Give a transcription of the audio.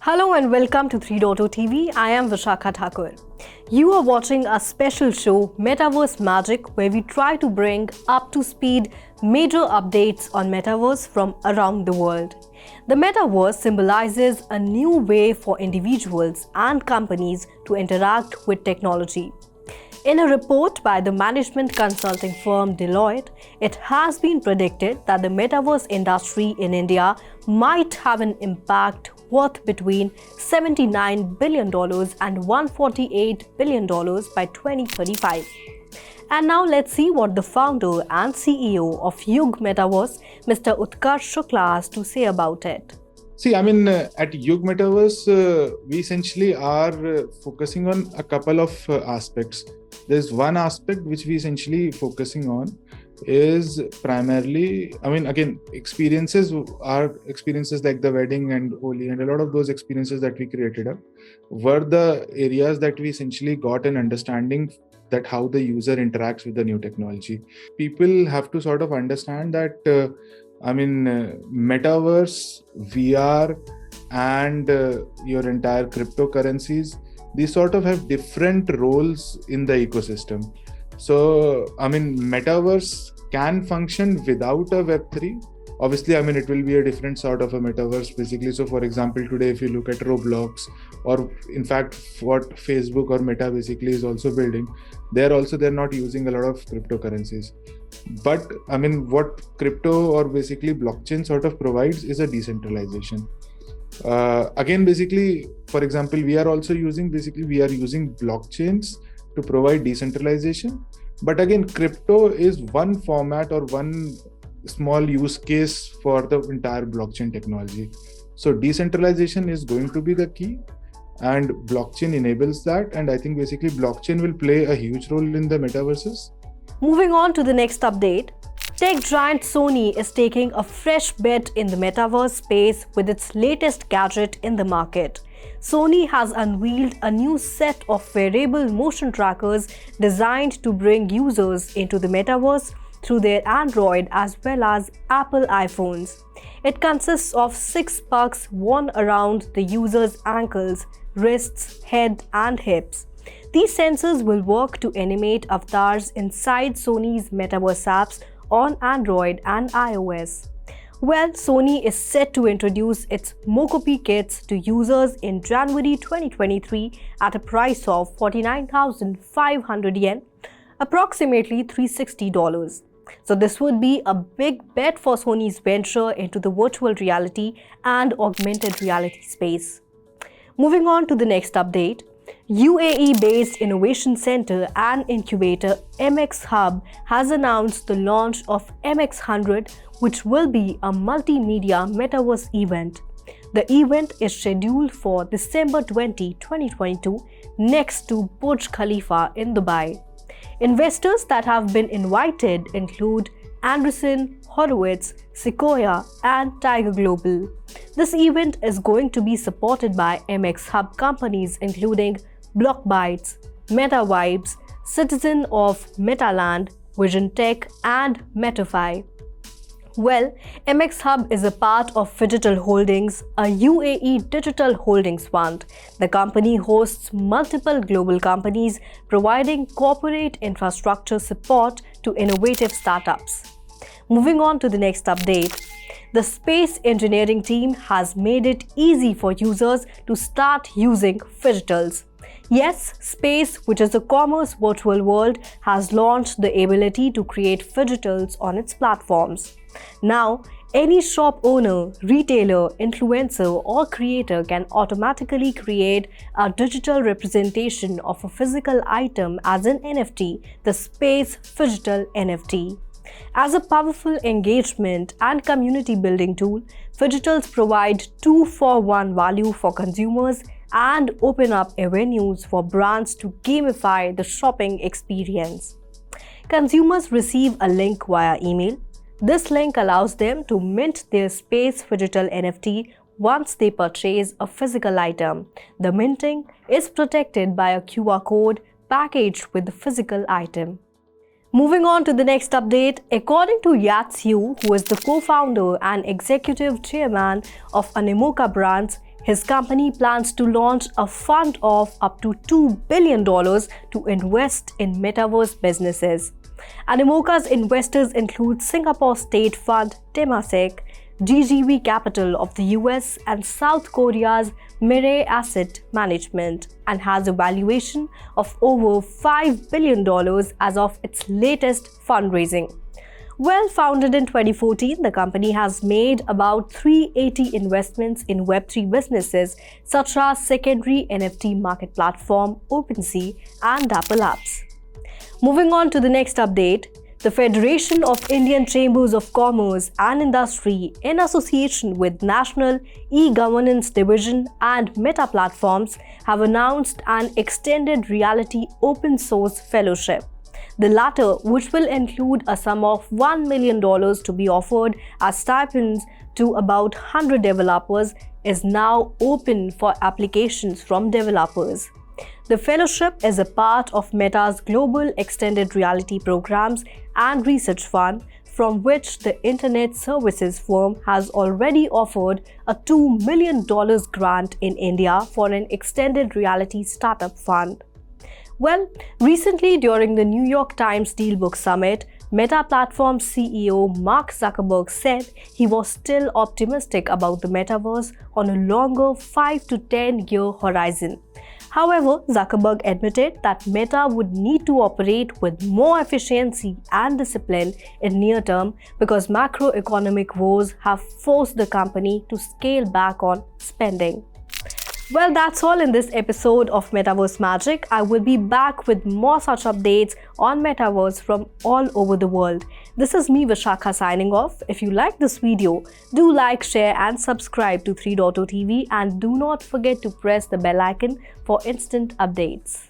Hello and welcome to 3.0 TV. I am Vishakha Thakur. You are watching a special show, Metaverse Magic, where we try to bring up to speed major updates on Metaverse from around the world. The Metaverse symbolizes a new way for individuals and companies to interact with technology. In a report by the management consulting firm Deloitte, it has been predicted that the Metaverse industry in India might have an impact worth between $79 billion and $148 billion by 2035. And now let's see what the founder and CEO of Yug Metaverse, Mr. Utkarsh Shukla, has to say about it. At Yug Metaverse, we essentially are focusing on a couple of aspects. There's one aspect which we essentially focusing on is primarily, experiences are experiences like the wedding and Holi, and a lot of those experiences that we created up were the areas that we essentially got an understanding that how the user interacts with the new technology. People have to sort of understand that Metaverse, VR, and your entire cryptocurrencies, these sort of have different roles in the ecosystem. So, Metaverse can function without a Web3. Obviously, it will be a different sort of a metaverse basically. So, for example, today, if you look at Roblox, or in fact, what Facebook or Meta basically is also building, they're not using a lot of cryptocurrencies. But what crypto or basically blockchain sort of provides is a decentralization. For example, we are using blockchains to provide decentralization. But again, crypto is one format or one small use case for the entire blockchain technology. So decentralization is going to be the key, and blockchain enables that. And I think basically blockchain will play a huge role in the metaverses. Moving on to the next update. Tech giant Sony is taking a fresh bet in the metaverse space with its latest gadget in the market. Sony has unveiled a new set of wearable motion trackers designed to bring users into the metaverse through their Android as well as Apple iPhones. It consists of 6 pucks worn around the user's ankles, wrists, head, and hips. These sensors will work to animate avatars inside Sony's metaverse apps on Android and iOS. Well, Sony is set to introduce its Mocopi kits to users in January 2023 at a price of 49,500 yen, approximately $360. So this would be a big bet for Sony's venture into the virtual reality and augmented reality space. Moving on to the next update. UAE-based innovation center and incubator MxHub has announced the launch of MX100, which will be a multimedia metaverse event. The event is scheduled for December 20, 2022, next to Burj Khalifa in Dubai. Investors that have been invited include Andreessen Horowitz, Sequoia, and Tiger Global. This event is going to be supported by MxHub companies including Blockbytes, MetaVibes, Citizen of Metaland, Vision Tech, and Metafy. Well, MxHub is a part of Phygitals Holdings, a UAE digital holdings fund. The company hosts multiple global companies providing corporate infrastructure support to innovative startups. Moving on to the next update. The space engineering team has made it easy for users to start using Phygitals. Yes, Space, which is a commerce virtual world, has launched the ability to create Phygitals on its platforms. Now, any shop owner, retailer, influencer, or creator can automatically create a digital representation of a physical item as an NFT, the Space Phygital NFT. As a powerful engagement and community building tool, Phygitals provide 2-for-1 value for consumers and open up avenues for brands to gamify the shopping experience. Consumers receive a link via email. This link allows them to mint their Space Phygital NFT once they purchase a physical item. The minting is protected by a QR code packaged with the physical item. Moving on to the next update, according to Yats Yu, who is the co-founder and executive chairman of Animoca Brands, his company plans to launch a fund of up to $2 billion to invest in metaverse businesses. Animoca's investors include Singapore State Fund Temasek, GGV Capital of the US, and South Korea's Mirai Asset Management, and has a valuation of over $5 billion as of its latest fundraising. Well, founded in 2014, the company has made about 380 investments in Web3 businesses such as secondary NFT market platform OpenSea and Dapper Labs. Moving on to the next update, the Federation of Indian Chambers of Commerce and Industry, in association with National E-Governance Division and Meta Platforms, have announced an extended reality open source fellowship. The latter, which will include a sum of $1 million to be offered as stipends to about 100 developers, is now open for applications from developers. The fellowship is a part of Meta's global extended reality programs and research fund, from which the internet services firm has already offered a $2 million grant in India for an extended reality startup fund. Well, recently during the New York Times Dealbook Summit, Meta Platforms CEO Mark Zuckerberg said he was still optimistic about the metaverse on a longer 5 to 10-year horizon. However, Zuckerberg admitted that Meta would need to operate with more efficiency and discipline in near term because macroeconomic woes have forced the company to scale back on spending. Well, that's all in this episode of Metaverse Magic. I will be back with more such updates on Metaverse from all over the world. This is me, Vishakha, signing off. If you like this video, do like, share and subscribe to 3.0 TV, and do not forget to press the bell icon for instant updates.